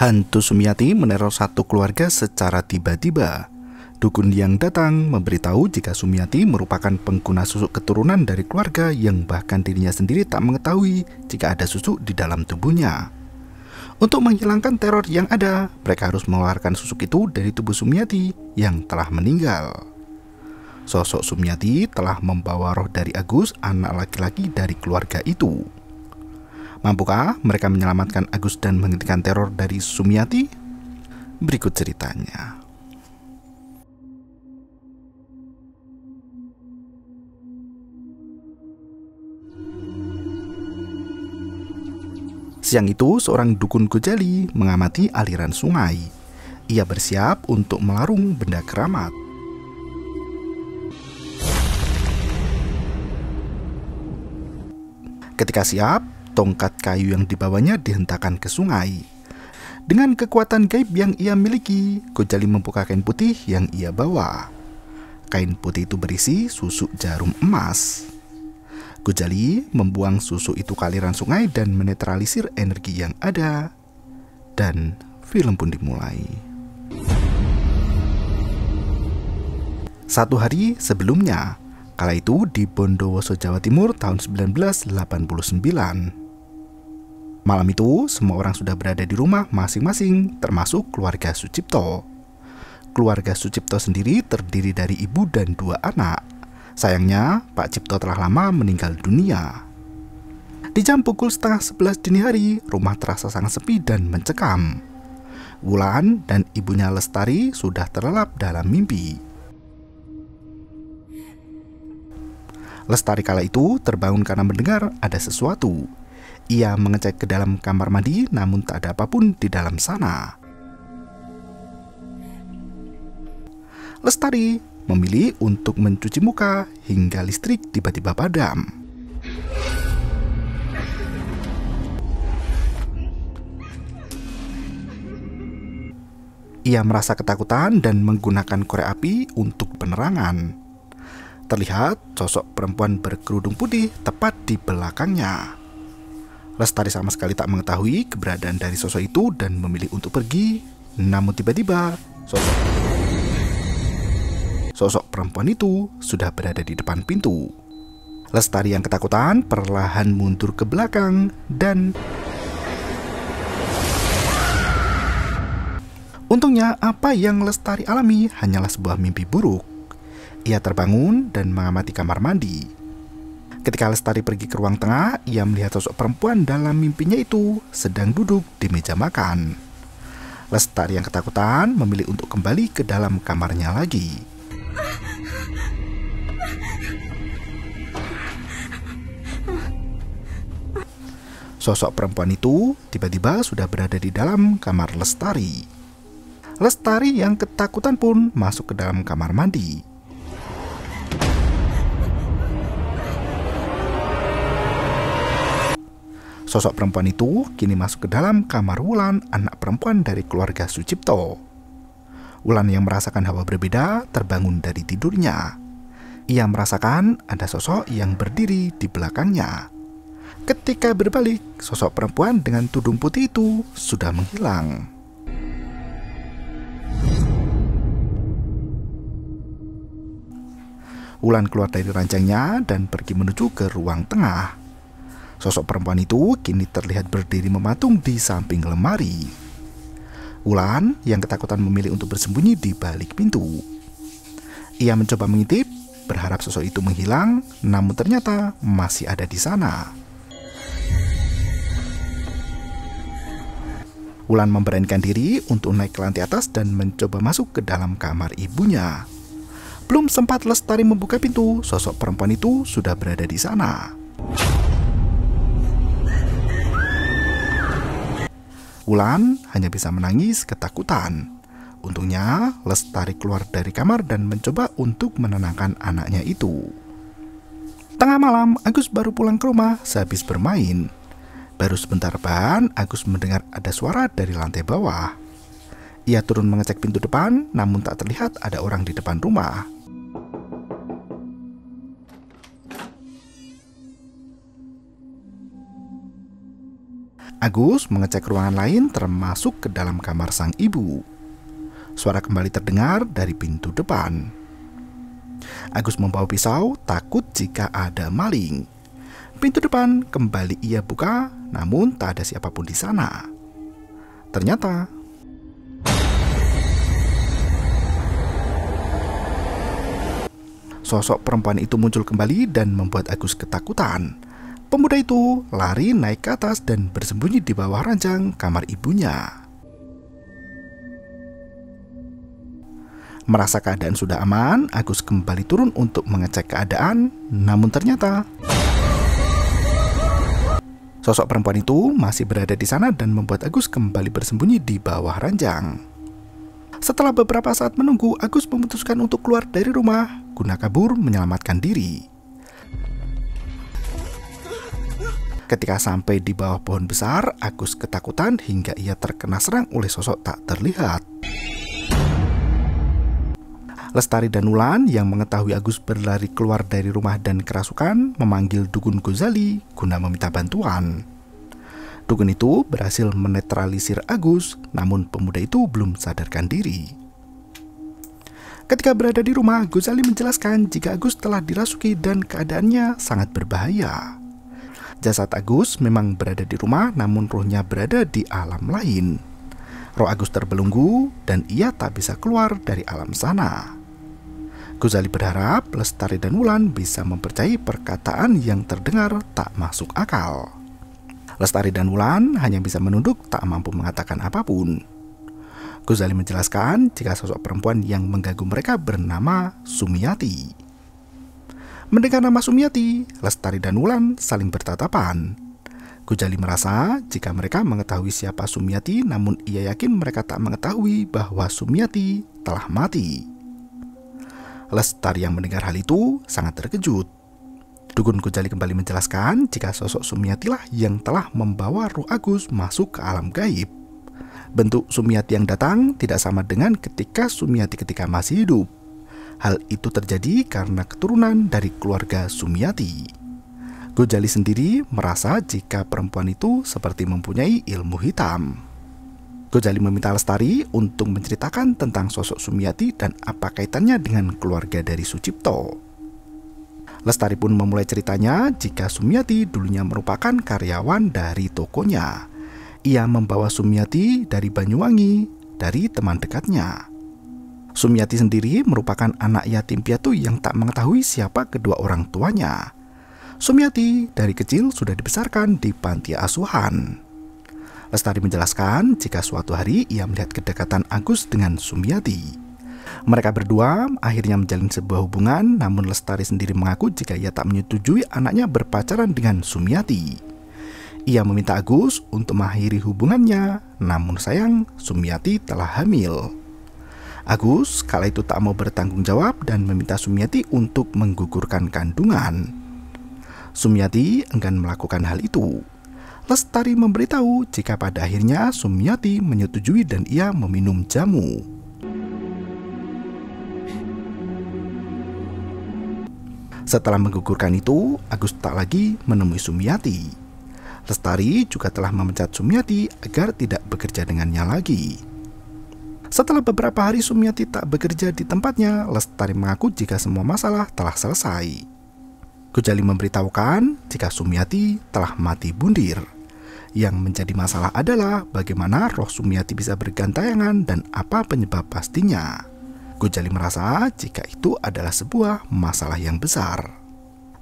Hantu Sumiati meneror satu keluarga secara tiba-tiba. Dukun yang datang memberitahu jika Sumiati merupakan pengguna susuk keturunan dari keluarga yang bahkan dirinya sendiri tak mengetahui jika ada susuk di dalam tubuhnya. Untuk menghilangkan teror yang ada, mereka harus mengeluarkan susuk itu dari tubuh Sumiati yang telah meninggal. Sosok Sumiati telah membawa roh dari Agus, anak laki-laki dari keluarga itu. Mampukah mereka menyelamatkan Agus dan menghentikan teror dari Sumiati? Berikut ceritanya. Siang itu, seorang dukun Gojali mengamati aliran sungai. Ia bersiap untuk melarung benda keramat. Ketika siap, tongkat kayu yang dibawanya dihentakkan ke sungai. Dengan kekuatan gaib yang ia miliki, Gojali membuka kain putih yang ia bawa. Kain putih itu berisi susuk jarum emas. Gojali membuang susu itu ke aliran sungai dan menetralisir energi yang ada. Dan film pun dimulai. Satu hari sebelumnya, kala itu di Bondowoso, Jawa Timur tahun 1989. Malam itu, semua orang sudah berada di rumah masing-masing, termasuk keluarga Sucipto. Keluarga Sucipto sendiri terdiri dari ibu dan 2 anak. Sayangnya, Pak Cipto telah lama meninggal dunia. Di jam pukul 10:30 dini hari, rumah terasa sangat sepi dan mencekam. Wulan dan ibunya Lestari sudah terlelap dalam mimpi. Lestari kala itu terbangun karena mendengar ada sesuatu. Ia mengecek ke dalam kamar mandi, namun tak ada apapun di dalam sana. Lestari memilih untuk mencuci muka hingga listrik tiba-tiba padam. Ia merasa ketakutan dan menggunakan korek api untuk penerangan. Terlihat sosok perempuan berkerudung putih tepat di belakangnya. Lestari sama sekali tak mengetahui keberadaan dari sosok itu dan memilih untuk pergi. Namun tiba-tiba sosok perempuan itu sudah berada di depan pintu. Lestari yang ketakutan perlahan mundur ke belakang dan untungnya apa yang Lestari alami hanyalah sebuah mimpi buruk. Ia terbangun dan mengamati kamar mandi. Ketika Lestari pergi ke ruang tengah, ia melihat sosok perempuan dalam mimpinya itu sedang duduk di meja makan. Lestari yang ketakutan memilih untuk kembali ke dalam kamarnya lagi. Sosok perempuan itu tiba-tiba sudah berada di dalam kamar Lestari. Lestari yang ketakutan pun masuk ke dalam kamar mandi. Sosok perempuan itu kini masuk ke dalam kamar Wulan, anak perempuan dari keluarga Sucipto. Wulan yang merasakan hawa berbeda terbangun dari tidurnya. Ia merasakan ada sosok yang berdiri di belakangnya. Ketika berbalik, sosok perempuan dengan tudung putih itu sudah menghilang. Wulan keluar dari ranjangnya dan pergi menuju ke ruang tengah. Sosok perempuan itu kini terlihat berdiri mematung di samping lemari. Wulan yang ketakutan memilih untuk bersembunyi di balik pintu. Ia mencoba mengintip, berharap sosok itu menghilang, namun ternyata masih ada di sana. Wulan memberanikan diri untuk naik ke lantai atas dan mencoba masuk ke dalam kamar ibunya. Belum sempat Lestari membuka pintu, sosok perempuan itu sudah berada di sana. Wulan hanya bisa menangis ketakutan. Untungnya Lestari keluar dari kamar dan mencoba untuk menenangkan anaknya itu. Tengah malam, Agus baru pulang ke rumah sehabis bermain. Baru sebentar Agus mendengar ada suara dari lantai bawah. Ia turun mengecek pintu depan, namun tak terlihat ada orang di depan rumah. Agus mengecek ruangan lain termasuk ke dalam kamar sang ibu. Suara kembali terdengar dari pintu depan. Agus membawa pisau, takut jika ada maling. Pintu depan kembali ia buka, namun tak ada siapapun di sana. Ternyata sosok perempuan itu muncul kembali dan membuat Agus ketakutan. Pemuda itu lari naik ke atas dan bersembunyi di bawah ranjang kamar ibunya. Merasa keadaan sudah aman, Agus kembali turun untuk mengecek keadaan, namun ternyata sosok perempuan itu masih berada di sana dan membuat Agus kembali bersembunyi di bawah ranjang. Setelah beberapa saat menunggu, Agus memutuskan untuk keluar dari rumah guna kabur menyelamatkan diri. Ketika sampai di bawah pohon besar, Agus ketakutan hingga ia terkena serang oleh sosok tak terlihat. Lestari dan Wulan yang mengetahui Agus berlari keluar dari rumah dan kerasukan memanggil Dukun Gozali guna meminta bantuan. Dukun itu berhasil menetralisir Agus, namun pemuda itu belum sadarkan diri. Ketika berada di rumah, Gozali menjelaskan jika Agus telah dirasuki dan keadaannya sangat berbahaya. Jasad Agus memang berada di rumah, namun rohnya berada di alam lain. Roh Agus terbelenggu dan ia tak bisa keluar dari alam sana. Gozali berharap Lestari dan Wulan bisa mempercayai perkataan yang terdengar tak masuk akal. Lestari dan Wulan hanya bisa menunduk, tak mampu mengatakan apapun. Gozali menjelaskan jika sosok perempuan yang mengganggu mereka bernama Sumiati. Mendengar nama Sumiati, Lestari dan Wulan saling bertatapan. Gozali merasa jika mereka mengetahui siapa Sumiati, namun ia yakin mereka tak mengetahui bahwa Sumiati telah mati. Lestari yang mendengar hal itu sangat terkejut. Dukun Gozali kembali menjelaskan jika sosok Sumiatilah yang telah membawa roh Agus masuk ke alam gaib. Bentuk Sumiati yang datang tidak sama dengan ketika Sumiati ketika masih hidup. Hal itu terjadi karena keturunan dari keluarga Sumiati. Gozali sendiri merasa jika perempuan itu seperti mempunyai ilmu hitam. Gozali meminta Lestari untuk menceritakan tentang sosok Sumiati dan apa kaitannya dengan keluarga dari Sucipto. Lestari pun memulai ceritanya jika Sumiati dulunya merupakan karyawan dari tokonya. Ia membawa Sumiati dari Banyuwangi dari teman dekatnya. Sumiati sendiri merupakan anak yatim piatu yang tak mengetahui siapa kedua orang tuanya. Sumiati dari kecil sudah dibesarkan di panti asuhan. Lestari menjelaskan jika suatu hari ia melihat kedekatan Agus dengan Sumiati. Mereka berdua akhirnya menjalin sebuah hubungan, namun Lestari sendiri mengaku jika ia tak menyetujui anaknya berpacaran dengan Sumiati. Ia meminta Agus untuk mengakhiri hubungannya, namun sayang Sumiati telah hamil. Agus kala itu tak mau bertanggung jawab dan meminta Sumiati untuk menggugurkan kandungan. Sumiati enggan melakukan hal itu. Lestari memberitahu jika pada akhirnya Sumiati menyetujui dan ia meminum jamu. Setelah menggugurkan itu, Agus tak lagi menemui Sumiati. Lestari juga telah memecat Sumiati agar tidak bekerja dengannya lagi. Setelah beberapa hari Sumiati tak bekerja di tempatnya, Lestari mengaku jika semua masalah telah selesai. Gozali memberitahukan jika Sumiati telah mati bundir. Yang menjadi masalah adalah bagaimana roh Sumiati bisa bergantayangan dan apa penyebab pastinya. Gozali merasa jika itu adalah sebuah masalah yang besar.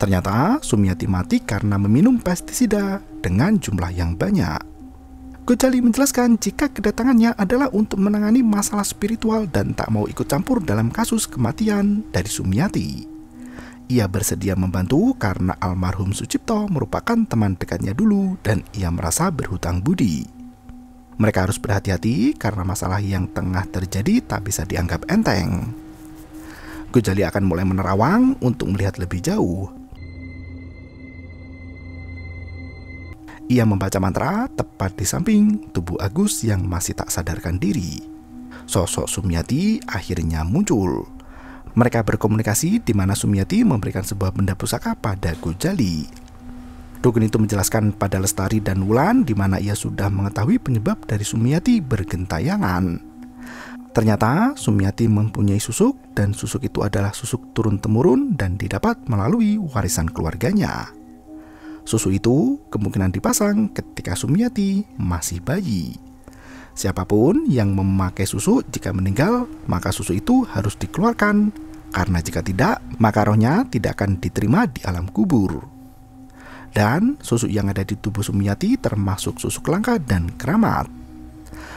Ternyata Sumiati mati karena meminum pestisida dengan jumlah yang banyak. Gozali menjelaskan jika kedatangannya adalah untuk menangani masalah spiritual dan tak mau ikut campur dalam kasus kematian dari Sumiati. Ia bersedia membantu karena almarhum Sucipto merupakan teman dekatnya dulu dan ia merasa berhutang budi. Mereka harus berhati-hati karena masalah yang tengah terjadi tak bisa dianggap enteng. Gozali akan mulai menerawang untuk melihat lebih jauh. Ia membaca mantra tepat di samping tubuh Agus yang masih tak sadarkan diri. Sosok Sumiati akhirnya muncul. Mereka berkomunikasi di mana Sumiati memberikan sebuah benda pusaka pada Gozali. Dukun itu menjelaskan pada Lestari dan Wulan di mana ia sudah mengetahui penyebab dari Sumiati bergentayangan. Ternyata Sumiati mempunyai susuk dan susuk itu adalah susuk turun-temurun dan didapat melalui warisan keluarganya. Susuk itu kemungkinan dipasang ketika Sumiati masih bayi. Siapapun yang memakai susuk jika meninggal, maka susuk itu harus dikeluarkan, karena jika tidak, maka rohnya tidak akan diterima di alam kubur. Dan susuk yang ada di tubuh Sumiati termasuk susuk langka dan keramat.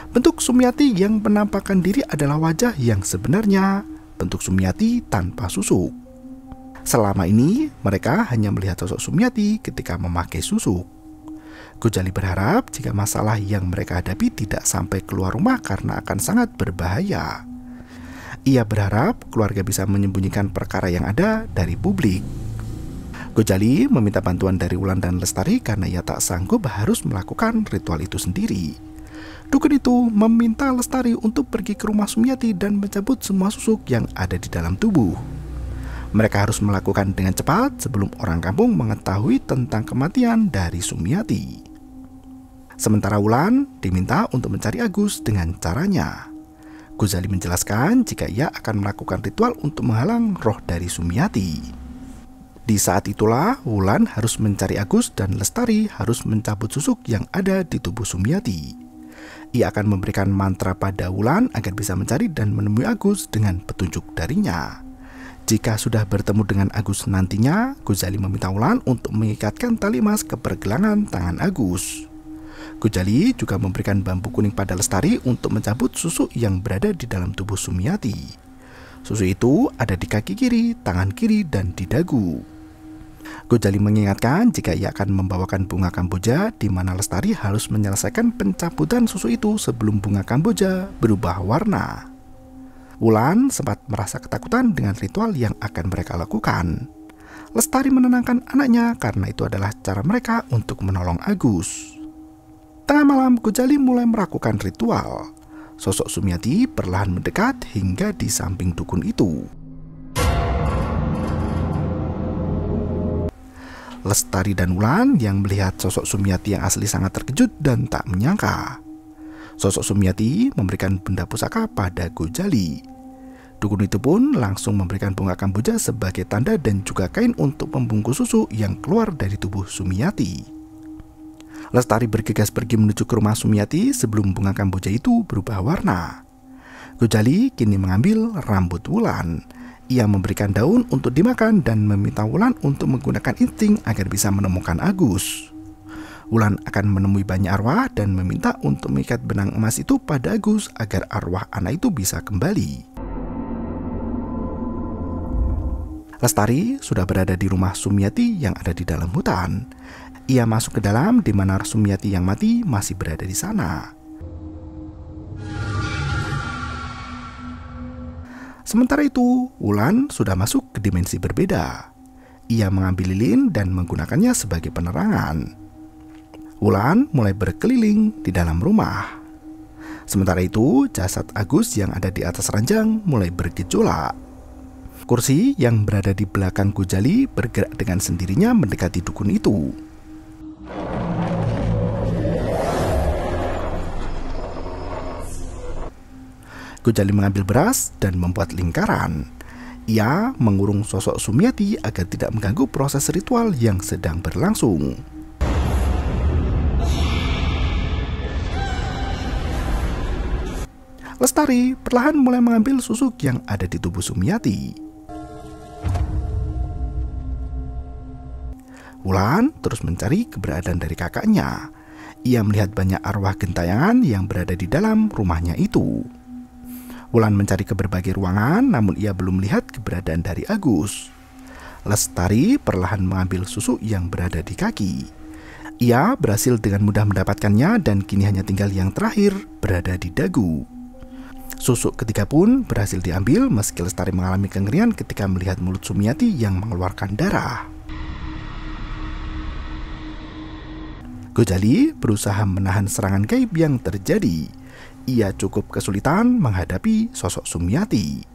Bentuk Sumiati yang menampakkan diri adalah wajah yang sebenarnya, bentuk Sumiati tanpa susuk. Selama ini, mereka hanya melihat sosok Sumiati ketika memakai susuk. Gojali berharap jika masalah yang mereka hadapi tidak sampai keluar rumah karena akan sangat berbahaya. Ia berharap keluarga bisa menyembunyikan perkara yang ada dari publik. Gojali meminta bantuan dari Wulan dan Lestari karena ia tak sanggup harus melakukan ritual itu sendiri. Dukun itu meminta Lestari untuk pergi ke rumah Sumiati dan mencabut semua susuk yang ada di dalam tubuh. Mereka harus melakukan dengan cepat sebelum orang kampung mengetahui tentang kematian dari Sumiati. Sementara Wulan diminta untuk mencari Agus dengan caranya. Gojali menjelaskan jika ia akan melakukan ritual untuk menghalang roh dari Sumiati. Di saat itulah Wulan harus mencari Agus dan Lestari harus mencabut susuk yang ada di tubuh Sumiati. Ia akan memberikan mantra pada Wulan agar bisa mencari dan menemui Agus dengan petunjuk darinya. Jika sudah bertemu dengan Agus nantinya, Gojali meminta Wulan untuk mengikatkan tali emas ke pergelangan tangan Agus. Gojali juga memberikan bambu kuning pada Lestari untuk mencabut susuk yang berada di dalam tubuh Sumiati. Susuk itu ada di kaki kiri, tangan kiri, dan di dagu. Gojali mengingatkan jika ia akan membawakan bunga kamboja di mana Lestari harus menyelesaikan pencabutan susu itu sebelum bunga kamboja berubah warna. Wulan sempat merasa ketakutan dengan ritual yang akan mereka lakukan. Lestari menenangkan anaknya karena itu adalah cara mereka untuk menolong Agus. Tengah malam Gojali mulai melakukan ritual. Sosok Sumiati perlahan mendekat hingga di samping dukun itu. Lestari dan Wulan yang melihat sosok Sumiati yang asli sangat terkejut dan tak menyangka. Sosok Sumiati memberikan benda pusaka pada Gojali. Dukun itu pun langsung memberikan bunga kamboja sebagai tanda dan juga kain untuk membungkus susu yang keluar dari tubuh Sumiati. Lestari bergegas pergi menuju ke rumah Sumiati sebelum bunga kamboja itu berubah warna. Gojali kini mengambil rambut Wulan. Ia memberikan daun untuk dimakan dan meminta Wulan untuk menggunakan insting agar bisa menemukan Agus. Wulan akan menemui banyak arwah dan meminta untuk mengikat benang emas itu pada Agus agar arwah anak itu bisa kembali. Lestari sudah berada di rumah Sumiati yang ada di dalam hutan. Ia masuk ke dalam di mana Sumiati yang mati masih berada di sana. Sementara itu, Wulan sudah masuk ke dimensi berbeda. Ia mengambil lilin dan menggunakannya sebagai penerangan. Wulan mulai berkeliling di dalam rumah. Sementara itu, jasad Agus yang ada di atas ranjang mulai bergejolak. Kursi yang berada di belakang Gojali bergerak dengan sendirinya mendekati dukun itu. Gojali mengambil beras dan membuat lingkaran. Ia mengurung sosok Sumiati agar tidak mengganggu proses ritual yang sedang berlangsung. Lestari perlahan mulai mengambil susuk yang ada di tubuh Sumiati. Wulan terus mencari keberadaan dari kakaknya. Ia melihat banyak arwah gentayangan yang berada di dalam rumahnya itu. Wulan mencari ke berbagai ruangan, namun ia belum melihat keberadaan dari Agus. Lestari perlahan mengambil susuk yang berada di kaki. Ia berhasil dengan mudah mendapatkannya dan kini hanya tinggal yang terakhir berada di dagu. Susuk ketiga pun berhasil diambil meski Lestari mengalami kengerian ketika melihat mulut Sumiati yang mengeluarkan darah. Gojali berusaha menahan serangan gaib yang terjadi. Ia cukup kesulitan menghadapi sosok Sumiati.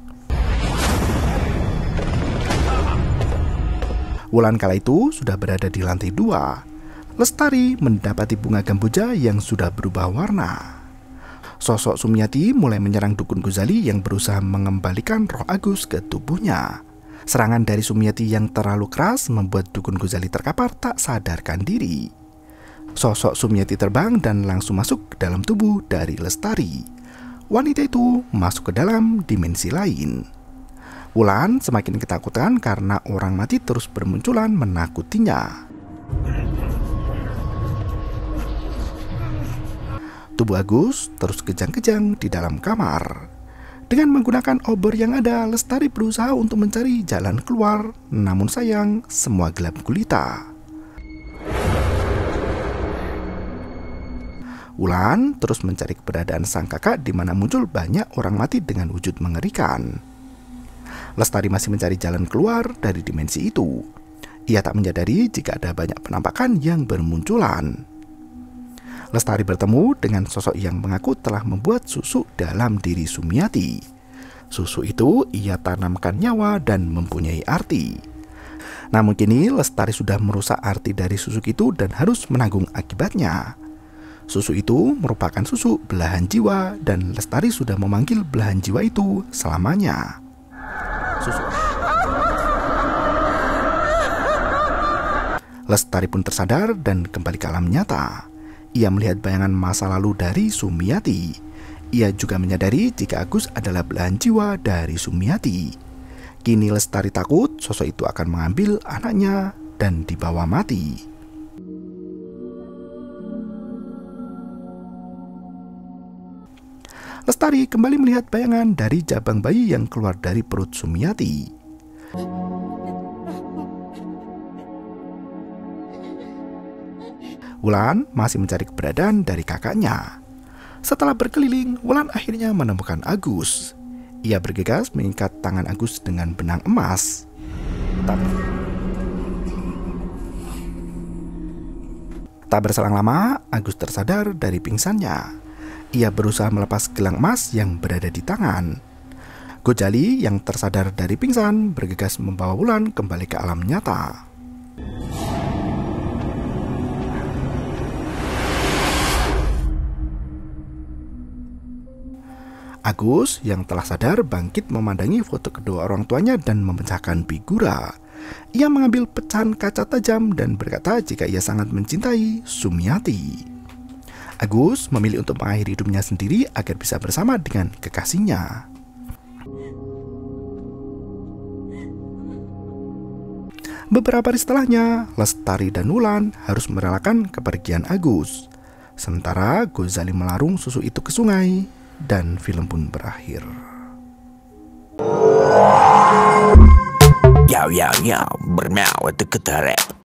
Wulan kala itu sudah berada di lantai 2. Lestari mendapati bunga Kamboja yang sudah berubah warna. Sosok Sumiati mulai menyerang Dukun Ghazali yang berusaha mengembalikan roh Agus ke tubuhnya. Serangan dari Sumiati yang terlalu keras membuat Dukun Ghazali terkapar tak sadarkan diri. Sosok Sumiati terbang dan langsung masuk ke dalam tubuh dari Lestari. Wanita itu masuk ke dalam dimensi lain. Wulan semakin ketakutan karena orang mati terus bermunculan menakutinya. Tubuh Agus terus kejang-kejang di dalam kamar. Dengan menggunakan obor yang ada, Lestari berusaha untuk mencari jalan keluar, namun sayang, semua gelap gulita. Wulan terus mencari keberadaan sang kakak di mana muncul banyak orang mati dengan wujud mengerikan. Lestari masih mencari jalan keluar dari dimensi itu. Ia tak menyadari jika ada banyak penampakan yang bermunculan. Lestari bertemu dengan sosok yang mengaku telah membuat susu dalam diri Sumiati. Susu itu ia tanamkan nyawa dan mempunyai arti. Namun kini Lestari sudah merusak arti dari susu itu dan harus menanggung akibatnya. Susu itu merupakan susu belahan jiwa dan Lestari sudah memanggil belahan jiwa itu selamanya. Lestari pun tersadar dan kembali ke alam nyata. Ia melihat bayangan masa lalu dari Sumiati. Ia juga menyadari jika Agus adalah belahan jiwa dari Sumiati. Kini Lestari takut sosok itu akan mengambil anaknya dan dibawa mati. Lestari kembali melihat bayangan dari jabang bayi yang keluar dari perut Sumiati. Wulan masih mencari keberadaan dari kakaknya. Setelah berkeliling, Wulan akhirnya menemukan Agus. Ia bergegas mengikat tangan Agus dengan benang emas. Tak berselang lama, Agus tersadar dari pingsannya. Ia berusaha melepas gelang emas yang berada di tangan. Ghazali yang tersadar dari pingsan bergegas membawa Wulan kembali ke alam nyata. Agus yang telah sadar bangkit memandangi foto kedua orang tuanya dan memecahkan figura. Ia mengambil pecahan kaca tajam dan berkata jika ia sangat mencintai Sumiati. Agus memilih untuk mengakhiri hidupnya sendiri agar bisa bersama dengan kekasihnya. Beberapa hari setelahnya, Lestari dan Wulan harus merelakan kepergian Agus. Sementara Ghazali melarung susu itu ke sungai. Dan film pun berakhir. Yo, bermau itu ketarik.